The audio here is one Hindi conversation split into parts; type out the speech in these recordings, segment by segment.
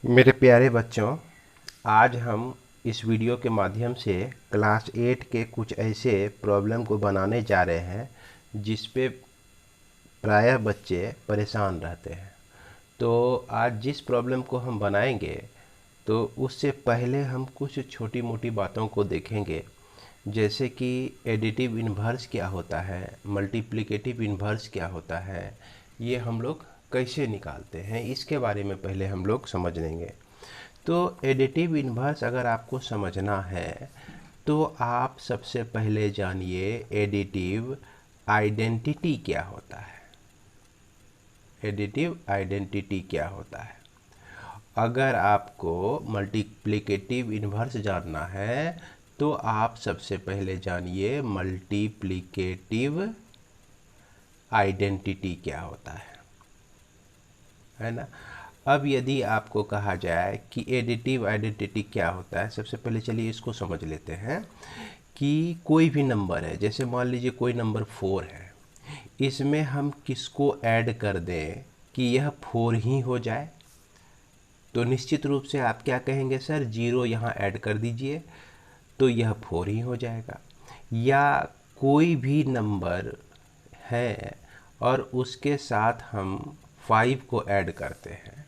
मेरे प्यारे बच्चों, आज हम इस वीडियो के माध्यम से क्लास 8 के कुछ ऐसे प्रॉब्लम को बनाने जा रहे हैं जिस पे प्रायः बच्चे परेशान रहते हैं। तो आज जिस प्रॉब्लम को हम बनाएंगे तो उससे पहले हम कुछ छोटी मोटी बातों को देखेंगे, जैसे कि एडिटिव इन्वर्स क्या होता है, मल्टीप्लिकेटिव इन्वर्स क्या होता है, ये हम लोग कैसे निकालते हैं, इसके बारे में पहले हम लोग समझ लेंगे। तो एडिटिव इन्वर्स अगर आपको समझना है तो आप सबसे पहले जानिए एडिटिव आइडेंटिटी क्या होता है। एडिटिव आइडेंटिटी क्या होता है? अगर आपको मल्टीप्लिकेटिव इन्वर्स जानना है तो आप सबसे पहले जानिए मल्टीप्लिकेटिव आइडेंटिटी क्या होता है ना। अब यदि आपको कहा जाए कि एडिटिव आइडेंटिटी क्या होता है, सबसे पहले चलिए इसको समझ लेते हैं कि कोई भी नंबर है, जैसे मान लीजिए कोई नंबर 4 है, इसमें हम किसको ऐड कर दें कि यह 4 ही हो जाए, तो निश्चित रूप से आप क्या कहेंगे, सर 0 यहाँ ऐड कर दीजिए तो यह 4 ही हो जाएगा। या कोई भी नंबर है और उसके साथ हम 5 को ऐड करते हैं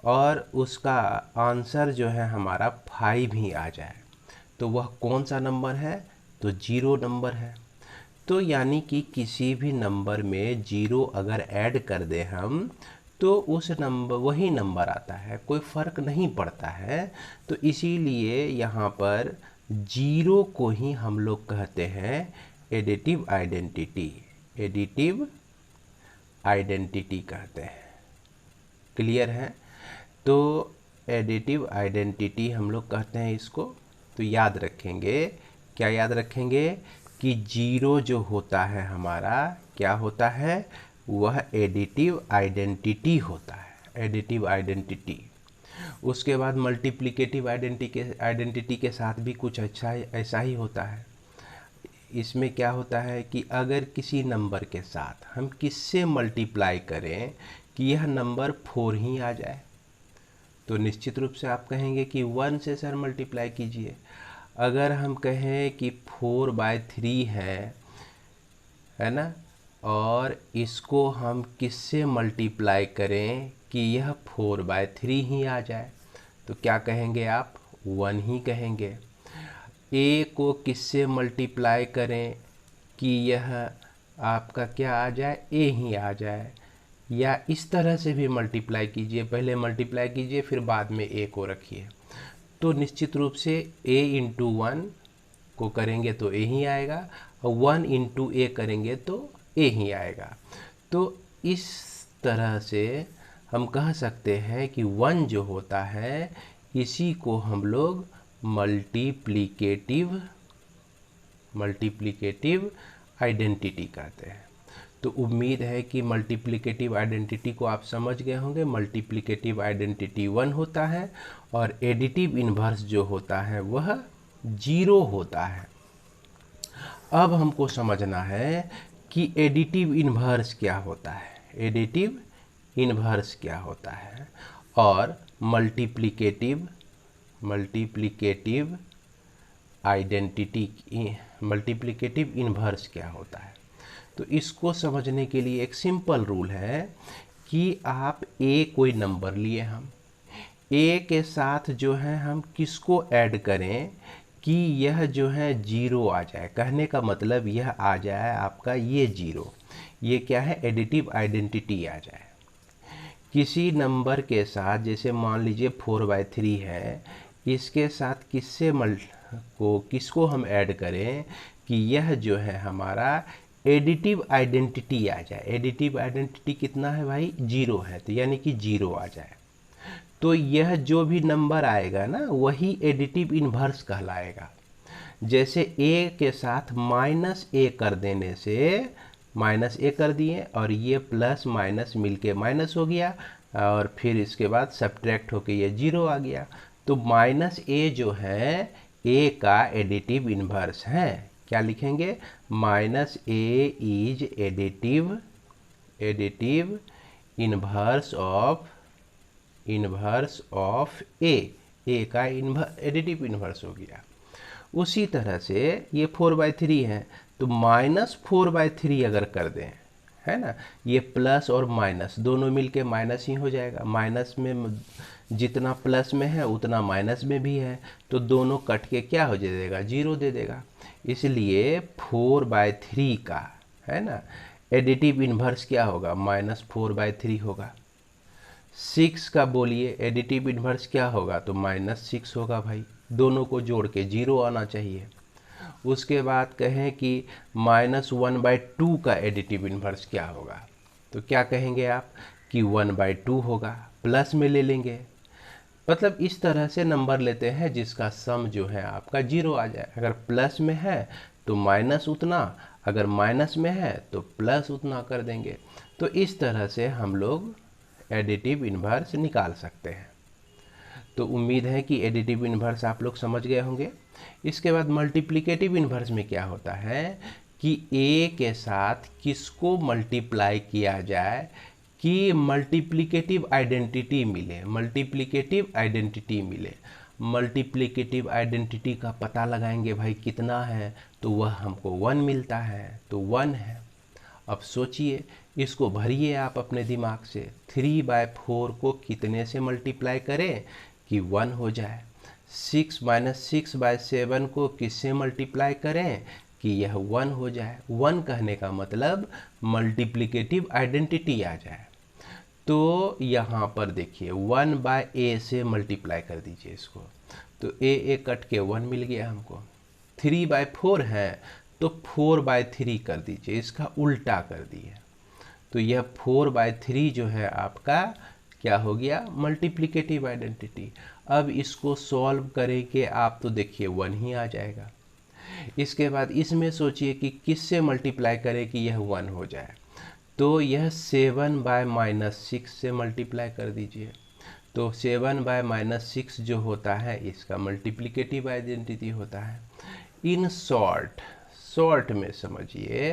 और उसका आंसर जो है हमारा 5 ही आ जाए, तो वह कौन सा नंबर है? तो 0 नंबर है। तो यानी कि किसी भी नंबर में 0 अगर ऐड कर दें हम तो उस नंबर वही नंबर आता है, कोई फ़र्क नहीं पड़ता है। तो इसीलिए यहाँ पर 0 को ही हम लोग कहते हैं एडिटिव आइडेंटिटी। एडिटिव आइडेंटिटी कहते हैं। क्लियर है? तो एडिटिव आइडेंटिटी हम लोग कहते हैं इसको। तो याद रखेंगे, क्या याद रखेंगे कि 0 जो होता है हमारा क्या होता है, वह एडिटिव आइडेंटिटी होता है। Additive identity. उसके बाद मल्टीप्लिकेटिव आइडेंटिटी के साथ भी कुछ अच्छा ऐसा ही होता है। इसमें क्या होता है कि अगर किसी नंबर के साथ हम किससे मल्टीप्लाई करें कि यह नंबर 4 ही आ जाए, तो निश्चित रूप से आप कहेंगे कि 1 से सर मल्टीप्लाई कीजिए। अगर हम कहें कि 4/3 है ना, और इसको हम किससे मल्टीप्लाई करें कि यह 4/3 ही आ जाए, तो क्या कहेंगे आप? 1 ही कहेंगे। ए को किससे मल्टीप्लाई करें कि यह आपका क्या आ जाए, ए ही आ जाए। या इस तरह से भी मल्टीप्लाई कीजिए, पहले मल्टीप्लाई कीजिए फिर बाद में ए को रखिए, तो निश्चित रूप से ए इंटू 1 को करेंगे तो ए ही आएगा और 1 इंटू ए करेंगे तो ए ही आएगा। तो इस तरह से हम कह सकते हैं कि 1 जो होता है इसी को हम लोग मल्टीप्लिकेटिव आइडेंटिटी कहते हैं। तो उम्मीद है कि मल्टीप्लिकेटिव आइडेंटिटी को आप समझ गए होंगे। मल्टीप्लिकेटिव आइडेंटिटी 1 होता है और एडिटिव इन्वर्स जो होता है वह 0 होता है। अब हमको समझना है कि एडिटिव इन्वर्स क्या होता है, एडिटिव इन्वर्स क्या होता है, और मल्टीप्लिकेटिव आइडेंटिटी, मल्टीप्लिकेटिव इन्वर्स क्या होता है। तो इसको समझने के लिए एक सिंपल रूल है कि आप ए कोई नंबर लिए, हम ए के साथ जो है हम किसको ऐड करें कि यह जो है 0 आ जाए। कहने का मतलब यह आ जाए आपका ये 0, ये क्या है, एडिटिव आइडेंटिटी आ जाए। किसी नंबर के साथ, जैसे मान लीजिए 4/3 है, इसके साथ किसको हम ऐड करें कि यह जो है हमारा एडिटिव आइडेंटिटी आ जाए। एडिटिव आइडेंटिटी कितना है भाई, 0 है, तो यानी कि 0 आ जाए। तो यह जो भी नंबर आएगा ना वही एडिटिव इन्वर्स कहलाएगा। जैसे ए के साथ -a कर देने से, -a कर दिए और ये प्लस माइनस मिलके माइनस हो गया और फिर इसके बाद सब्ट्रैक्ट होके ये 0 आ गया। तो -a जो है a का एडिटिव इन्वर्स है। क्या लिखेंगे? -a is additive inverse inverse of a का एडिटिव इन्वर्स हो गया। उसी तरह से ये 4/3 है तो -4/3 अगर कर दें, है ना, ये प्लस और माइनस दोनों मिलके माइनस ही हो जाएगा। माइनस में जितना प्लस में है उतना माइनस में भी है, तो दोनों कट के क्या हो जाएगा, 0 दे देगा। इसलिए 4/3 का, है ना, एडिटिव इन्वर्स क्या होगा, -4/3 होगा। 6 का बोलिए एडिटिव इन्वर्स क्या होगा, तो -6 होगा भाई, दोनों को जोड़ के 0 आना चाहिए। उसके बाद कहें कि -1/2 का एडिटिव इन्वर्स क्या होगा, तो क्या कहेंगे आप कि 1/2 होगा, प्लस में ले लेंगे। मतलब इस तरह से नंबर लेते हैं जिसका सम जो है आपका 0 आ जाए। अगर प्लस में है तो माइनस उतना, अगर माइनस में है तो प्लस उतना कर देंगे। तो इस तरह से हम लोग एडिटिव इन्वर्स निकाल सकते हैं। तो उम्मीद है कि एडिटिव इन्वर्स आप लोग समझ गए होंगे। इसके बाद मल्टीप्लिकेटिव इन्वर्स में क्या होता है कि ए के साथ किसको मल्टीप्लाई किया जाए कि मल्टीप्लिकेटिव आइडेंटिटी मिले, मल्टीप्लिकेटिव आइडेंटिटी मिले। मल्टीप्लिकेटिव आइडेंटिटी का पता लगाएंगे भाई कितना है, तो वह हमको 1 मिलता है, तो 1 है। अब सोचिए, इसको भरिए आप अपने दिमाग से, 3/4 को कितने से मल्टीप्लाई करें कि 1 हो जाए। 6 - 6/7 को किससे मल्टीप्लाई करें कि यह 1 हो जाए। 1 कहने का मतलब मल्टीप्लिकेटिव आइडेंटिटी आ जाए। तो यहाँ पर देखिए 1/a से मल्टीप्लाई कर दीजिए इसको, तो a कट के 1 मिल गया हमको। 3/4 है तो 4/3 कर दीजिए, इसका उल्टा कर दिए, तो यह 4/3 जो है आपका क्या हो गया, मल्टीप्लिकेटिव आइडेंटिटी। अब इसको सॉल्व करेंगे आप तो देखिए 1 ही आ जाएगा। इसके बाद इसमें सोचिए कि किससे मल्टीप्लाई करें कि यह 1 हो जाए, तो यह 7/-6 से मल्टीप्लाई कर दीजिए, तो 7/-6 जो होता है इसका मल्टीप्लिकेटिव आइडेंटिटी होता है। इन शॉर्ट में समझिए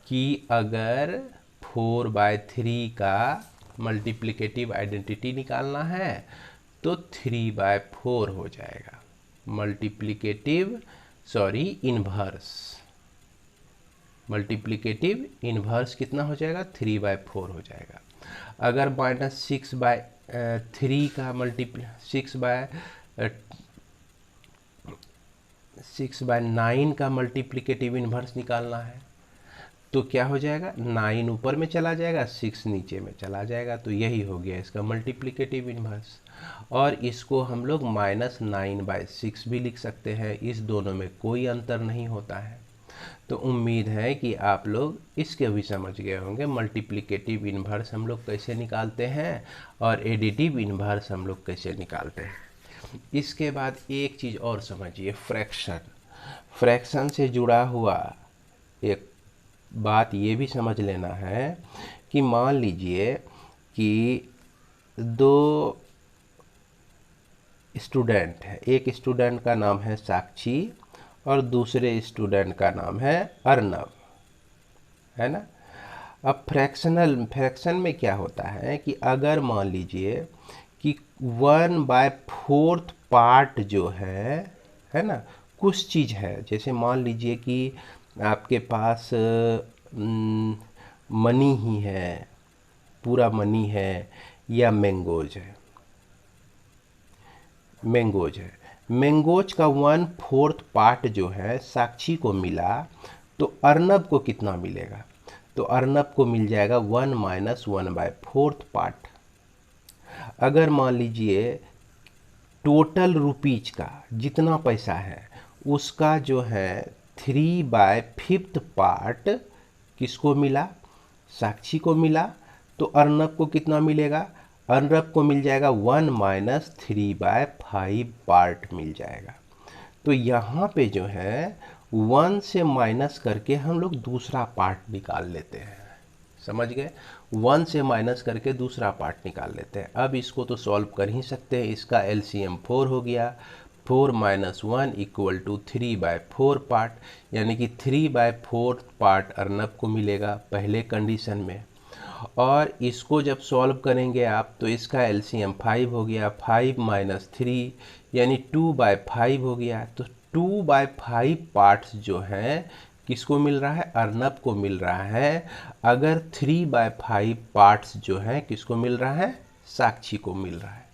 कि अगर 4/3 का मल्टीप्लिकेटिव आइडेंटिटी निकालना है तो 3/4 हो जाएगा। मल्टीप्लिकेटिव इन्वर्स कितना हो जाएगा, 3/4 हो जाएगा। अगर -6/3 का 6/9 का मल्टीप्लिकेटिव इन्वर्स निकालना है तो क्या हो जाएगा, 9 ऊपर में चला जाएगा, 6 नीचे में चला जाएगा, तो यही हो गया इसका मल्टीप्लिकेटिव इन्वर्स। और इसको हम लोग -9/6 भी लिख सकते हैं, इस दोनों में कोई अंतर नहीं होता है। तो उम्मीद है कि आप लोग इसके भी समझ गए होंगे मल्टीप्लिकेटिव इन्वर्स हम लोग कैसे निकालते हैं और एडिटिव इन्वर्स हम लोग कैसे निकालते हैं। इसके बाद एक चीज़ और समझिए, फ्रैक्शन से जुड़ा हुआ एक बात ये भी समझ लेना है कि मान लीजिए कि 2 स्टूडेंट हैं, एक स्टूडेंट का नाम है साक्षी और दूसरे स्टूडेंट का नाम है अर्नब, है ना। अब फ्रैक्शन में क्या होता है कि अगर मान लीजिए कि 1/4 पार्ट जो है ना, कुछ चीज़ है, जैसे मान लीजिए कि आपके पास मनी ही है, पूरा मनी है, या मैंगोज है। मैंगोज का 1/4 पार्ट जो है साक्षी को मिला, तो अर्नब को कितना मिलेगा, तो अर्नब को मिल जाएगा 1 - 1/4 पार्ट। अगर मान लीजिए टोटल रुपीज का जितना पैसा है उसका जो है 3/5 पार्ट किसको मिला, साक्षी को मिला, तो अर्नब को कितना मिलेगा, अर्नब को मिल जाएगा 1 - 3/5 पार्ट मिल जाएगा। तो यहाँ पे जो है 1 से माइनस करके हम लोग दूसरा पार्ट निकाल लेते हैं, समझ गए, 1 से माइनस करके दूसरा पार्ट निकाल लेते हैं। अब इसको तो सॉल्व कर ही सकते हैं, इसका LCM 4 हो गया, 4 - 1 = 3/4 पार्ट, यानी कि 3/4 पार्ट अर्नब को मिलेगा पहले कंडीशन में। और इसको जब सॉल्व करेंगे आप तो इसका एलसीएम 5 हो गया, 5 माइनस 3 यानी 2/5 हो गया। तो 2/5 पार्ट्स जो हैं किसको मिल रहा है, अर्नब को मिल रहा है। अगर 3/5 पार्ट्स जो हैं किसको मिल रहा है, साक्षी को मिल रहा है।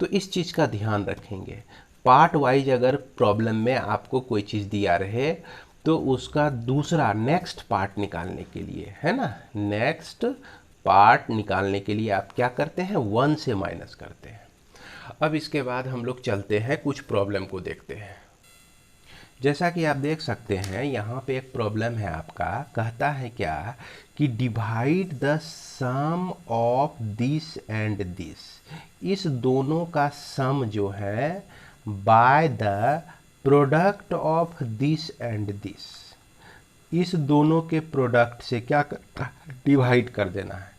तो इस चीज़ का ध्यान रखेंगे। पार्ट वाइज अगर प्रॉब्लम में आपको कोई चीज़ दिया रहे तो उसका दूसरा नेक्स्ट पार्ट निकालने के लिए, है ना, नेक्स्ट पार्ट निकालने के लिए आप क्या करते हैं, 1 से माइनस करते हैं। अब इसके बाद हम लोग चलते हैं कुछ प्रॉब्लम को देखते हैं। जैसा कि आप देख सकते हैं यहाँ पे एक प्रॉब्लम है आपका, कहता है क्या कि divide the sum of this and this, इस दोनों का सम जो है by the product of this and this, इस दोनों के प्रोडक्ट से क्या करता है, डिवाइड कर देना है।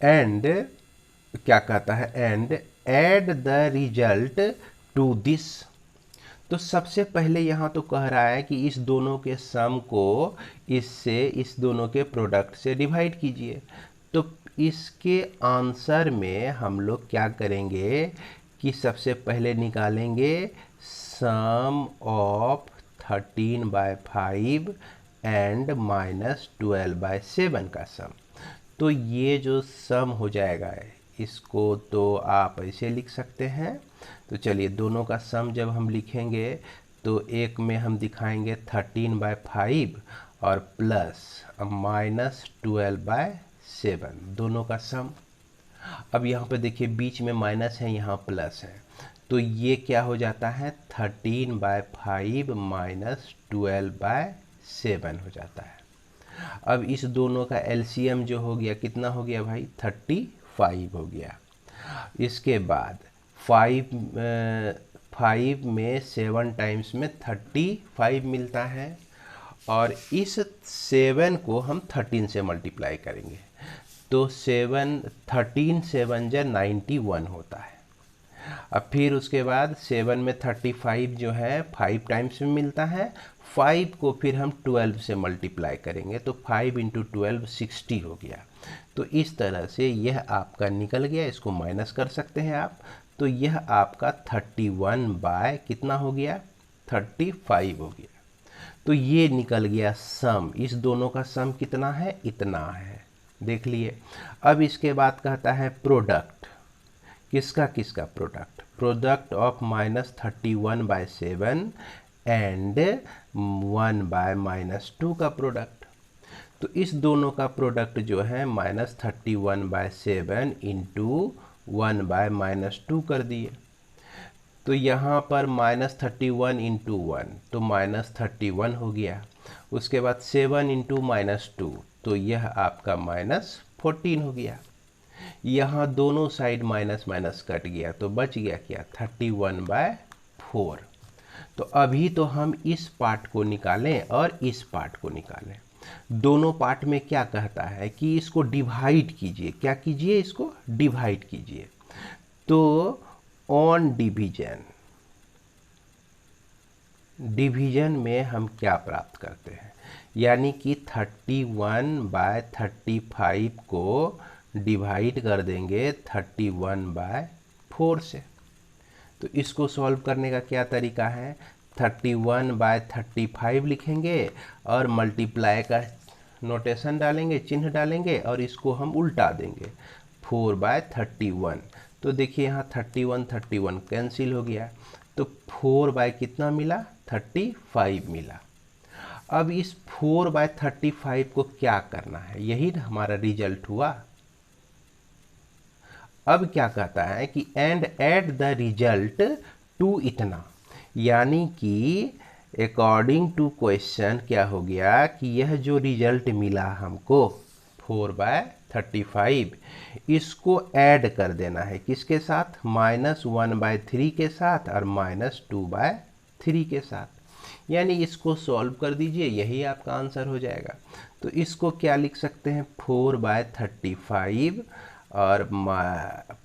एंड क्या कहता है, and add the result to this. तो सबसे पहले यहाँ तो कह रहा है कि इस दोनों के सम को इससे, इस दोनों के प्रोडक्ट से डिवाइड कीजिए। तो इसके आंसर में हम लोग क्या करेंगे कि सबसे पहले निकालेंगे सम ऑफ 13/5 एंड माइनस 12/7 का सम। तो ये जो सम हो जाएगा इसको तो आप ऐसे लिख सकते हैं। तो चलिए दोनों का सम जब हम लिखेंगे तो एक में हम दिखाएंगे 13/5 और प्लस माइनस 12/7, दोनों का सम। अब यहाँ पे देखिए बीच में माइनस है, यहाँ प्लस है, तो ये क्या हो जाता है, 13/5 माइनस 12/7 हो जाता है। अब इस दोनों का एलसीएम जो हो गया कितना हो गया भाई, 35 हो गया। इसके बाद 5 में 7 टाइम्स में 35 मिलता है, और इस 7 को हम 13 से मल्टीप्लाई करेंगे तो 13 7 जा 91 होता है। अब फिर उसके बाद 7 में 35 जो है 5 टाइम्स में मिलता है, 5 को फिर हम 12 से मल्टीप्लाई करेंगे तो 5 इंटू 12 60 हो गया। तो इस तरह से यह आपका निकल गया, इसको माइनस कर सकते हैं आप। तो यह आपका 31 बाय कितना हो गया, 35 हो गया। तो ये निकल गया सम, इस दोनों का सम कितना है, इतना है, देख लिए। अब इसके बाद कहता है प्रोडक्ट, किसका किसका product, product of minus 31/7 and 1/-2 का प्रोडक्ट। तो इस दोनों का प्रोडक्ट जो है माइनस 31/7 इंटू 1/-2 कर दिए। तो यहाँ पर माइनस 31 इंटू 1 तो माइनस 31 हो गया। उसके बाद 7 इंटू -2 तो यह आपका -14 हो गया। यहाँ दोनों साइड माइनस माइनस कट गया तो बच गया क्या, 31/4। तो अभी तो हम इस पार्ट को निकालें और इस पार्ट को निकालें। दोनों पार्ट में क्या कहता है कि इसको डिवाइड कीजिए, क्या कीजिए, इसको डिवाइड कीजिए। तो ऑन डिवीजन, डिवीजन में हम क्या प्राप्त करते हैं, यानी कि 31/35 को डिवाइड कर देंगे 31/4 से। तो इसको सॉल्व करने का क्या तरीका है, 31/35 लिखेंगे और मल्टीप्लाई का नोटेशन डालेंगे, चिन्ह डालेंगे और इसको हम उल्टा देंगे 4/31। तो देखिए यहाँ 31 कैंसिल हो गया, तो 4 कितना मिला, 35 मिला। अब इस 4/35 को क्या करना है, यही हमारा रिजल्ट हुआ। अब क्या कहता है कि and add the result to इतना, यानी कि अकॉर्डिंग टू क्वेश्चन क्या हो गया कि यह जो रिजल्ट मिला हमको 4/35, इसको ऐड कर देना है किसके साथ, -1/3 के साथ और -2/3 के साथ, यानी इसको सॉल्व कर दीजिए, यही आपका आंसर हो जाएगा। तो इसको क्या लिख सकते हैं, 4/35 और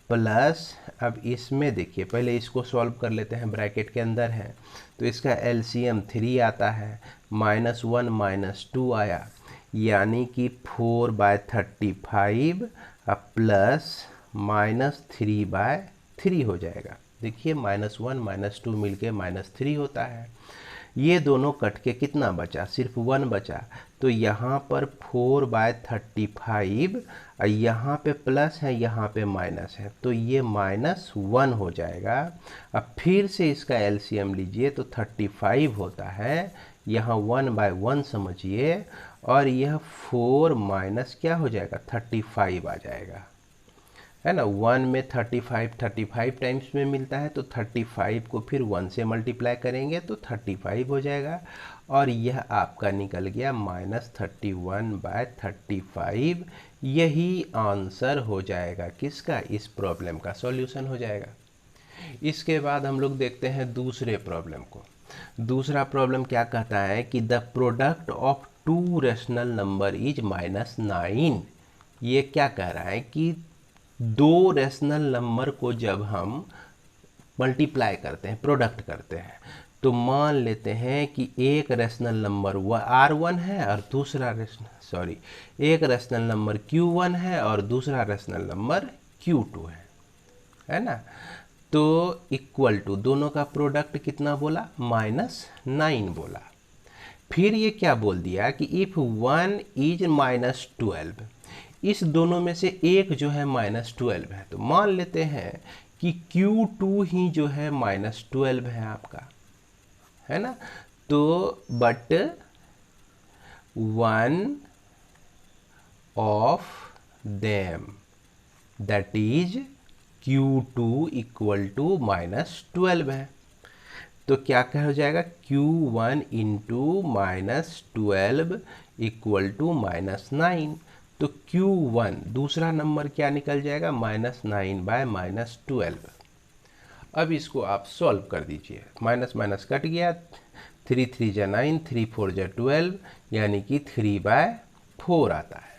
प्लस, अब इसमें देखिए पहले इसको सॉल्व कर लेते हैं, ब्रैकेट के अंदर है तो इसका एलसीएम 3 आता है, -1 -2 आया, यानी कि 4/35 प्लस -3/3 हो जाएगा। देखिए -1 -2 मिलके -3 होता है। ये दोनों कट के कितना बचा, सिर्फ 1 बचा। तो यहाँ पर 4/35 और यहाँ पे प्लस है, यहाँ पे माइनस है, तो ये -1 हो जाएगा। अब फिर से इसका एलसीएम लीजिए तो 35 होता है, यहाँ 1/1 समझिए, और यह 4 माइनस क्या हो जाएगा, 35 आ जाएगा, है ना। 1 में 35 टाइम्स में मिलता है, तो 35 को फिर 1 से मल्टीप्लाई करेंगे तो 35 हो जाएगा, और यह आपका निकल गया -31/35। यही आंसर हो जाएगा किसका, इस प्रॉब्लम का सॉल्यूशन हो जाएगा। इसके बाद हम लोग देखते हैं दूसरे प्रॉब्लम को। दूसरा प्रॉब्लम क्या कहता है कि the product of 2 rational number is -9। ये क्या कह रहा है कि 2 रेशनल नंबर को जब हम मल्टीप्लाई करते हैं, प्रोडक्ट करते हैं, तो मान लेते हैं कि एक रेशनल नंबर R1 है और दूसरा एक रेशनल नंबर Q1 है और दूसरा रेशनल नंबर Q2 है ना। तो इक्वल टू दोनों का प्रोडक्ट कितना बोला, -9 बोला। फिर ये क्या बोल दिया कि इफ 1 इज -12, इस दोनों में से एक जो है -12 है, तो मान लेते हैं कि Q2 ही जो है -12 है आपका, है ना। तो but 1 of them that is Q2 equal to -12 है। तो क्या हो जाएगा, Q1 इंटू -12 इक्वल टू -9। तो Q1 दूसरा नंबर क्या निकल जाएगा, -9/-12। अब इसको आप सॉल्व कर दीजिए, माइनस माइनस कट गया, 3 3 जा 9, 3 4 जा 12, यानी कि 3/4 आता है।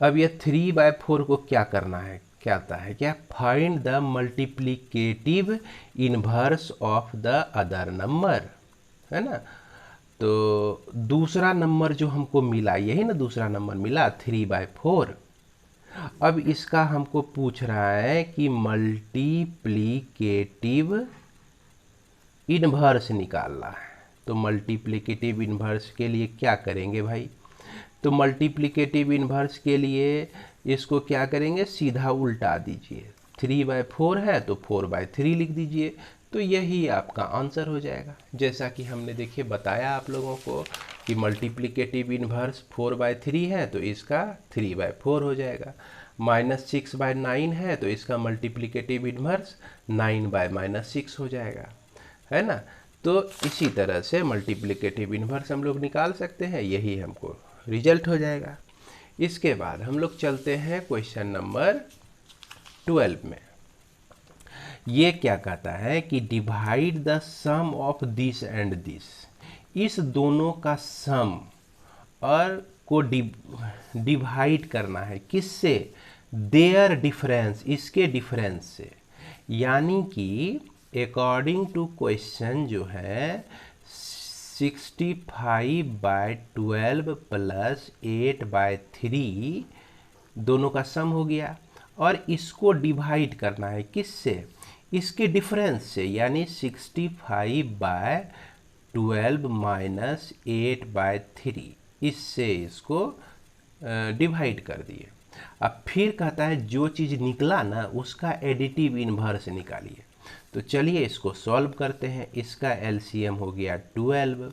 अब ये 3/4 को क्या करना है, क्या आता है, क्या, find the multiplicative inverse of the other number, है ना। तो दूसरा नंबर जो हमको मिला, यही ना दूसरा नंबर मिला 3/4। अब इसका हमको पूछ रहा है कि मल्टीप्लिकेटिव इनवर्स निकालना है। तो मल्टीप्लिकेटिव इनवर्स के लिए क्या करेंगे भाई, तो मल्टीप्लिकेटिव इनवर्स के लिए इसको क्या करेंगे, सीधा उल्टा दीजिए। 3/4 है तो 4/3 लिख दीजिए, तो यही आपका आंसर हो जाएगा। जैसा कि हमने देखिए बताया आप लोगों को कि मल्टीप्लिकेटिव इनवर्स 4/3 है तो इसका 3/4 हो जाएगा। -6/9 है तो इसका मल्टीप्लिकेटिव इनवर्स 9/-6 हो जाएगा, है ना। तो इसी तरह से मल्टीप्लिकेटिव इनवर्स हम लोग निकाल सकते हैं, यही हमको रिजल्ट हो जाएगा। इसके बाद हम लोग चलते हैं क्वेश्चन नंबर 12 में। ये क्या कहता है कि divide the sum of this and this, इस दोनों का सम और को डिवाइड करना है, किससे, देयर डिफरेंस, इसके डिफरेंस से। यानी कि अकॉर्डिंग टू क्वेश्चन जो है 65/12 प्लस 8/3 दोनों का सम हो गया, और इसको डिवाइड करना है किससे, इसके डिफरेंस से, यानी 65/12 माइनस 8/3, इससे इसको डिवाइड कर दिए। अब फिर कहता है जो चीज़ निकला ना उसका एडिटिव इनवर्स निकालिए। तो चलिए इसको सॉल्व करते हैं। इसका एलसीएम हो गया 12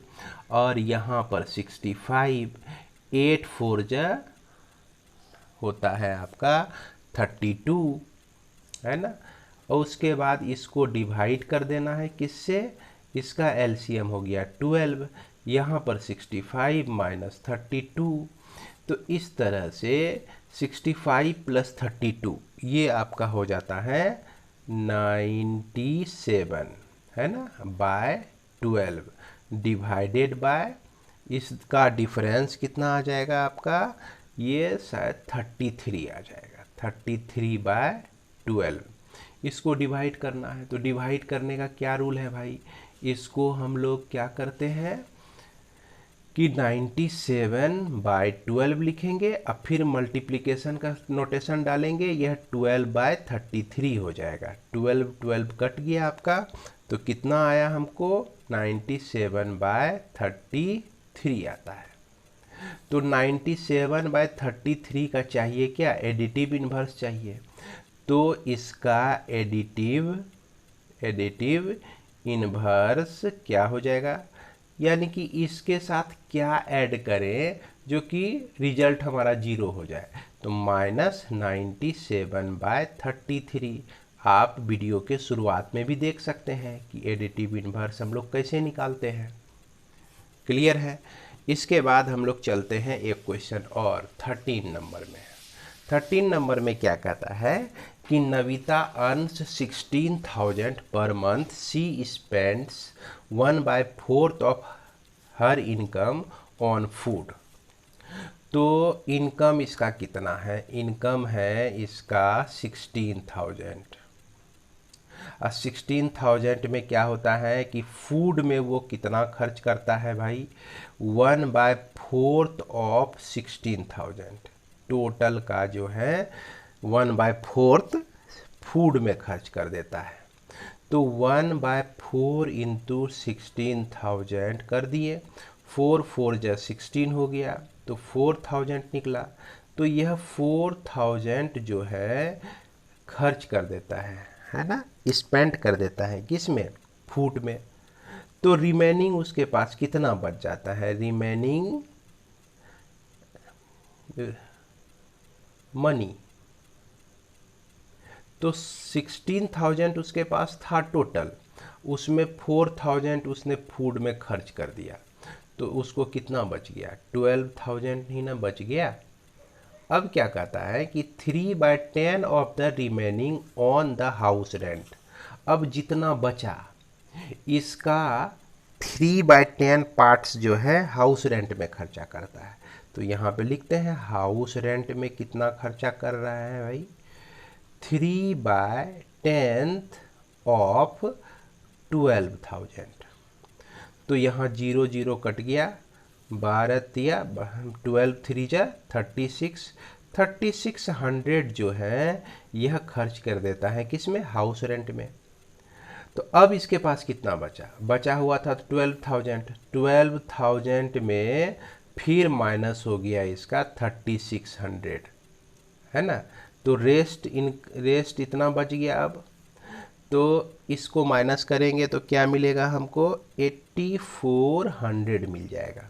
और यहाँ पर 65, 8 4 जा होता है आपका 32, है ना। और उसके बाद इसको डिवाइड कर देना है किससे, इसका एलसीएम हो गया 12, यहाँ पर 65 माइनस 32। तो इस तरह से 65 प्लस 32 ये आपका हो जाता है 97, है ना, बाय 12 डिवाइडेड बाय, इसका डिफरेंस कितना आ जाएगा आपका, ये शायद 33 आ जाएगा, 33/12। इसको डिवाइड करना है, तो डिवाइड करने का क्या रूल है भाई, इसको हम लोग क्या करते हैं, कि 97/12 लिखेंगे, अब फिर मल्टीप्लिकेशन का नोटेशन डालेंगे, यह 12/33 हो जाएगा। 12 कट गया आपका, तो कितना आया हमको 97/33 आता है। तो 97/33 का चाहिए क्या, एडिटिव इन्वर्स चाहिए। तो इसका एडिटिव इन्वर्स क्या हो जाएगा, यानी कि इसके साथ क्या ऐड करें जो कि रिजल्ट हमारा 0 हो जाए। तो -97/33 आप वीडियो के शुरुआत में भी देख सकते हैं कि एडिटिव इन्वर्स हम लोग कैसे निकालते हैं। क्लियर है। इसके बाद हम लोग चलते हैं एक क्वेश्चन और 13 नंबर में। 13 नंबर में क्या कहता है कि Navita earns 16,000 per month, she spends 1/4 of her income on food. तो इनकम इसका कितना है, इनकम है इसका 16,000। 16,000 में क्या होता है कि फूड में वो कितना खर्च करता है भाई, 1/4 ऑफ 16,000। टोटल का जो है 1/4 फूड में खर्च कर देता है। तो 1/4 इंटू 16,000 कर दिए, 4 4 जा 16 हो गया, तो 4,000 निकला। तो यह 4,000 जो है खर्च कर देता है ना, स्पेंड कर देता है किस में, फूड में। तो रिमेनिंग उसके पास कितना बच जाता है, रिमेनिंग मनी। तो 16,000 उसके पास था टोटल, उसमें 4,000 उसने फूड में खर्च कर दिया, तो उसको कितना बच गया, 12,000 ही ना बच गया। अब क्या कहता है कि 3/10 of the remaining on the house rent. अब जितना बचा इसका 3/10 पार्ट्स जो है हाउस रेंट में खर्चा करता है। तो यहाँ पे लिखते हैं हाउस रेंट में कितना खर्चा कर रहा है भाई, 3/10 ऑफ 12,000। तो यहाँ 0 0 कट गया, 12 तिया 12 3 जा 36, 3600 जो है यह खर्च कर देता है किस में, हाउस रेंट में। तो अब इसके पास कितना बचा हुआ था 12,000। 12,000 में फिर माइनस हो गया इसका 3600, है ना। तो रेस्ट इतना बच गया। अब तो इसको माइनस करेंगे तो क्या मिलेगा हमको, 8400 मिल जाएगा।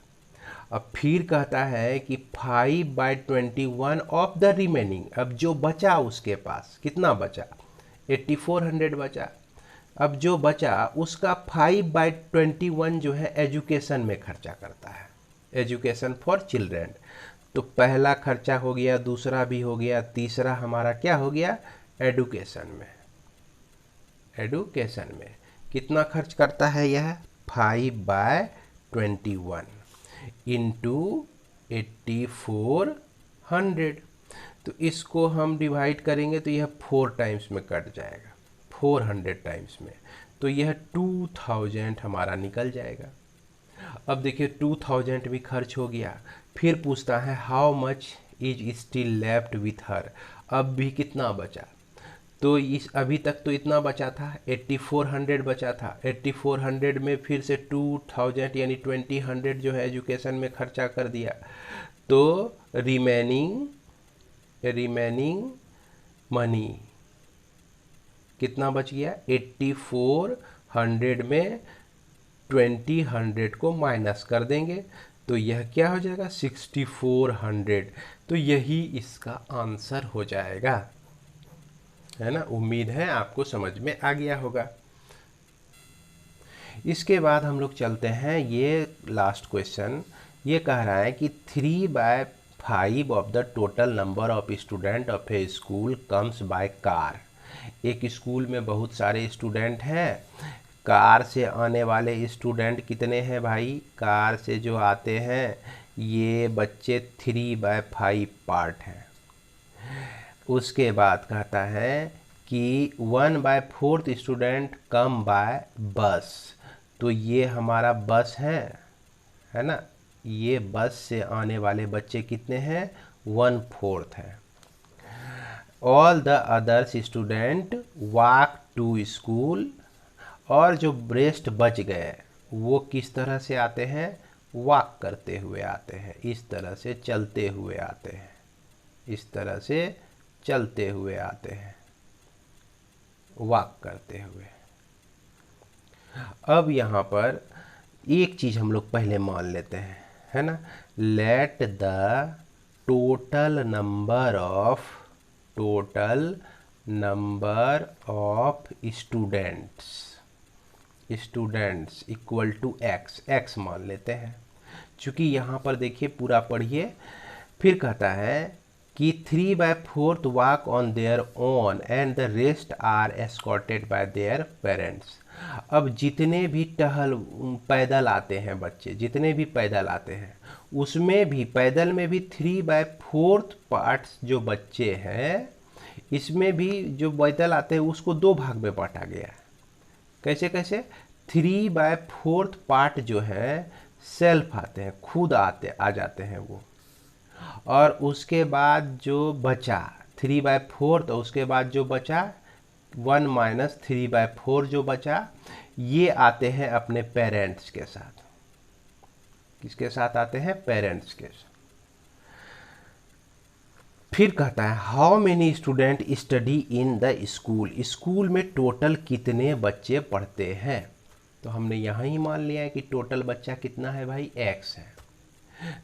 अब फिर कहता है कि 5/21 ऑफ द रिमेनिंग। अब जो बचा उसके पास कितना बचा, 8400 बचा। अब जो बचा उसका 5/21 जो है एजुकेशन में खर्चा करता है, एजुकेशन फॉर चिल्ड्रेन। तो पहला खर्चा हो गया, दूसरा भी हो गया, तीसरा हमारा क्या हो गया, एडुकेशन में। एडुकेशन में कितना खर्च करता है यह, 5/21 इंटू 8400। तो इसको हम डिवाइड करेंगे तो यह 4 टाइम्स में कट जाएगा, 400 टाइम्स में। तो यह 2000 हमारा निकल जाएगा। अब देखिए 2000 भी खर्च हो गया। फिर पूछता है how much is still left with her. अब भी कितना बचा, तो इस अभी तक तो इतना बचा था, 8400 बचा था। 8400 में फिर से 2000 यानी 2000 जो है एजुकेशन में खर्चा कर दिया। तो रिमेनिंग मनी कितना बच गया, 8400 में 2000 को माइनस कर देंगे तो यह क्या हो जाएगा, 6400। तो यही इसका आंसर हो जाएगा, है ना। उम्मीद है आपको समझ में आ गया होगा। इसके बाद हम लोग चलते हैं ये लास्ट क्वेश्चन। ये कह रहा है कि 3/5 of the total number of student of A school comes by car. एक स्कूल में बहुत सारे स्टूडेंट हैं, कार से आने वाले स्टूडेंट कितने हैं भाई, कार से जो आते हैं ये बच्चे 3/5 पार्ट हैं। उसके बाद कहता है कि 1/4 स्टूडेंट कम बाय बस। तो ये हमारा बस है ना। ये बस से आने वाले बच्चे कितने हैं, 1/4 है। All the others student walk to school, और जो रेस्ट बच गए वो किस तरह से आते हैं, वॉक करते हुए आते हैं, इस तरह से चलते हुए आते हैं, इस तरह से चलते हुए आते हैं, वॉक करते हुए। अब यहाँ पर एक चीज़ हम लोग पहले मान लेते हैं, है ना, let the total number of students equal to X मान लेते हैं। चूँकि यहाँ पर देखिए पूरा पढ़िए, फिर कहता है कि 3/4 walk on their own and the rest are escorted by their parents. अब जितने भी पैदल आते हैं बच्चे, जितने भी पैदल आते हैं, उसमें भी पैदल में भी 3/4 पार्ट्स जो बच्चे हैं, इसमें भी जो पैदल आते हैं उसको 2 भाग में बांटा गया है। कैसे कैसे, 3/4 पार्ट जो है सेल्फ आते हैं, खुद आ जाते हैं वो, और उसके बाद जो बचा 3/4, तो उसके बाद जो बचा 1 - 3/4 जो बचा, ये आते हैं अपने पेरेंट्स के साथ। किसके साथ आते हैं, पेरेंट्स के साथ। फिर कहता है how many student study in the school, school में टोटल कितने बच्चे पढ़ते हैं। तो हमने यहाँ ही मान लिया है कि टोटल बच्चा कितना है भाई, x है,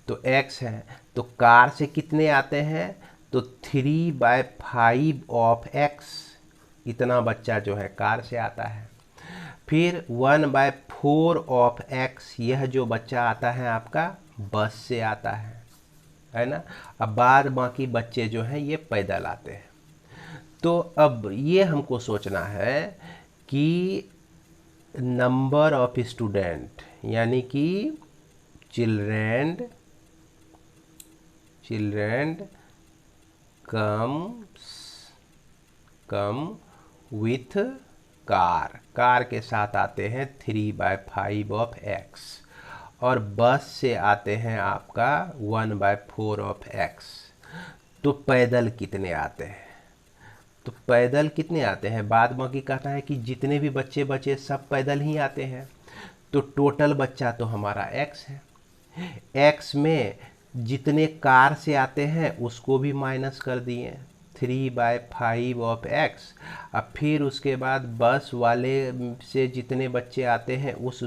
तो x है, तो कार से कितने आते हैं, तो 3/5 ऑफ x, इतना बच्चा जो है कार से आता है। फिर 1/4 ऑफ x, यह जो बच्चा आता है आपका बस से आता है ना। अब बाद बाकी बच्चे जो हैं ये पैदल आते हैं। तो अब ये हमको सोचना है कि नंबर ऑफ स्टूडेंट, यानी कि चिल्ड्रेन कम विथ कार के साथ आते हैं 3/5 ऑफ x, और बस से आते हैं आपका 1/4 ऑफ x। तो पैदल कितने आते हैं, तो पैदल कितने आते हैं, बाद बाकी कहता है कि जितने भी बच्चे बचे सब पैदल ही आते हैं। तो टोटल बच्चा तो हमारा x है, x में जितने कार से आते हैं उसको भी माइनस कर दिए 3/5 ऑफ x। अब फिर उसके बाद बस वाले से जितने बच्चे आते हैं उस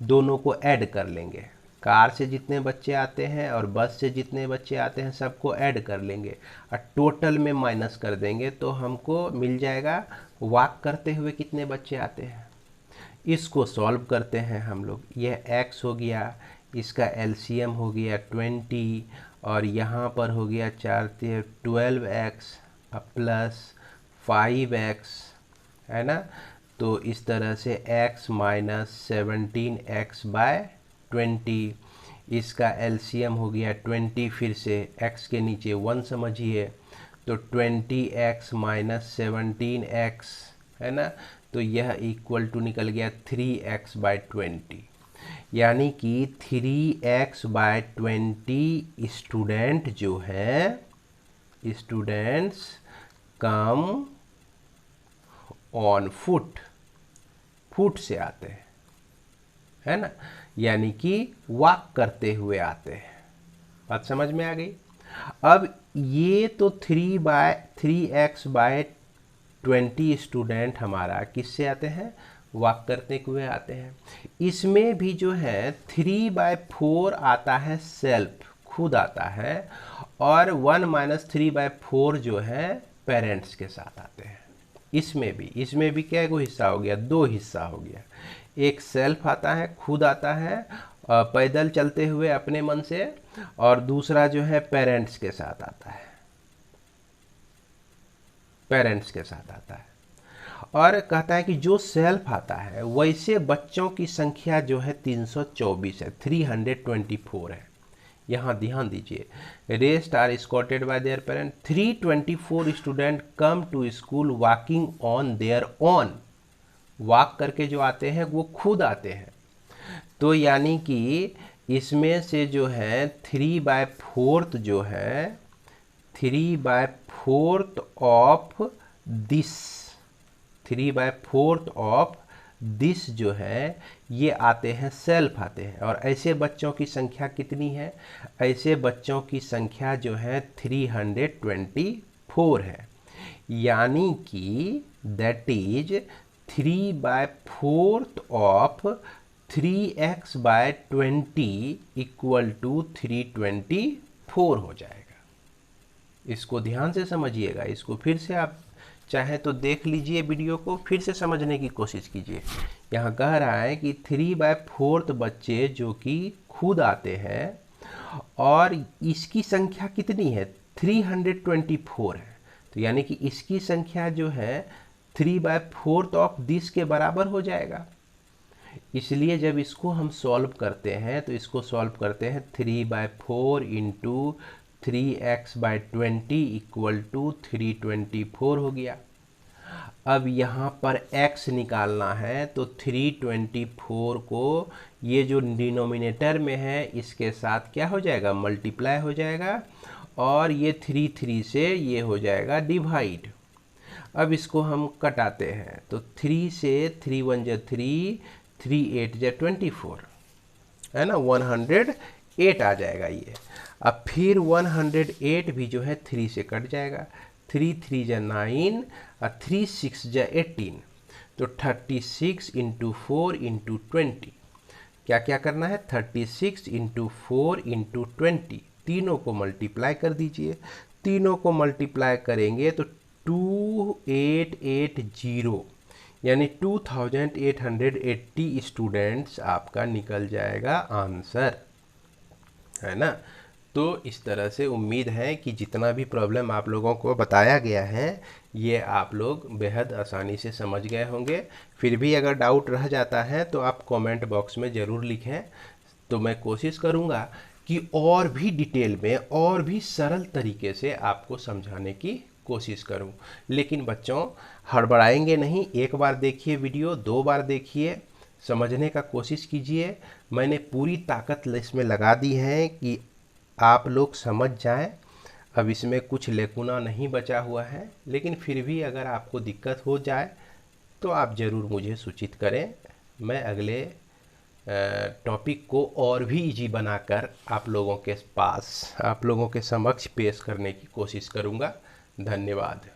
दोनों को ऐड कर लेंगे, कार से जितने बच्चे आते हैं और बस से जितने बच्चे आते हैं सबको ऐड कर लेंगे और टोटल में माइनस कर देंगे, तो हमको मिल जाएगा वॉक करते हुए कितने बच्चे आते हैं। इसको सॉल्व करते हैं हम लोग, यह x हो गया, इसका एलसीएम हो गया 20, और यहाँ पर हो गया 4 × 12x प्लस 5x, है ना। तो इस तरह से x - 17x/20, इसका एलसीएम हो गया 20, फिर से x के नीचे 1 समझिए, तो 20x - 17x, है ना। तो यह इक्वल टू निकल गया 3x/20, यानी कि 3x/20 स्टूडेंट जो है, स्टूडेंट्स कम ऑन फुट से आते हैं, है ना, यानी कि वॉक करते हुए आते हैं। बात समझ में आ गई। अब ये तो 3x/20 स्टूडेंट हमारा किससे आते हैं, वॉक करते हुए आते हैं। इसमें भी जो है 3/4 आता है सेल्फ, खुद आता है, और 1 - 3/4 जो है पेरेंट्स के साथ आते हैं। इसमें भी क्या को हिस्सा हो गया, 2 हिस्सा हो गया। एक सेल्फ आता है, खुद आता है पैदल चलते हुए अपने मन से, और दूसरा जो है पेरेंट्स के साथ आता है, पेरेंट्स के साथ आता है। और कहता है कि जो सेल्फ आता है वैसे बच्चों की संख्या जो है 324 है, 324 है। यहाँ ध्यान दीजिए, rest are escorted by their parent, 324 student come to school walking on their own, walk करके जो आते हैं वो खुद आते हैं। तो यानी कि इसमें से जो है 3/4 जो है 3/4 ऑफ दिस 3/4 ऑफ दिस जो है ये आते हैं सेल्फ आते हैं। और ऐसे बच्चों की संख्या कितनी है? ऐसे बच्चों की संख्या जो है 324 है, यानी कि that is 3/4 of 3x/20 equal to 324 हो जाएगा। इसको ध्यान से समझिएगा, इसको फिर से आप चाहे तो देख लीजिए, वीडियो को फिर से समझने की कोशिश कीजिए। यहाँ कह रहा है कि 3/4 बच्चे जो कि खुद आते हैं और इसकी संख्या कितनी है? 324 है, तो यानी कि इसकी संख्या जो है 3/4 ऑफ दिस के बराबर हो जाएगा। इसलिए जब इसको हम सॉल्व करते हैं तो इसको सॉल्व करते हैं 3/4 इंटू 3x/20 इक्वल टू 324 हो गया। अब यहाँ पर x निकालना है तो 324 को ये जो डिनोमिनेटर में है इसके साथ क्या हो जाएगा? मल्टीप्लाई हो जाएगा, और ये 3 से ये हो जाएगा डिवाइड। अब इसको हम कटाते हैं तो 3 से 3 1 जा 3, 3 8 जा 24 है ना, 108 आ जाएगा ये। अब फिर 108 भी जो है 3 से कट जाएगा, 3 3 जा 9 और 3 6 जा 18, तो 36 इंटू 4 इंटू 20। क्या क्या करना है? 36 इंटू 4 इंटू 20, तीनों को मल्टीप्लाई कर दीजिए। तीनों को मल्टीप्लाई करेंगे तो 2880 यानी 2880 स्टूडेंट्स आपका निकल जाएगा आंसर, है ना। तो इस तरह से उम्मीद है कि जितना भी प्रॉब्लम आप लोगों को बताया गया है ये आप लोग बेहद आसानी से समझ गए होंगे। फिर भी अगर डाउट रह जाता है तो आप कमेंट बॉक्स में ज़रूर लिखें, तो मैं कोशिश करूँगा कि और भी डिटेल में और भी सरल तरीके से आपको समझाने की कोशिश करूं। लेकिन बच्चों हड़बड़ाएंगे नहीं, एक बार देखिए वीडियो, 2 बार देखिए, समझने का कोशिश कीजिए। मैंने पूरी ताकत इसमें लगा दी है कि आप लोग समझ जाएं। अब इसमें कुछ लेकुना नहीं बचा हुआ है, लेकिन फिर भी अगर आपको दिक्कत हो जाए तो आप ज़रूर मुझे सूचित करें। मैं अगले टॉपिक को और भी इजी बनाकर आप लोगों के पास, आप लोगों के समक्ष पेश करने की कोशिश करूंगा। धन्यवाद।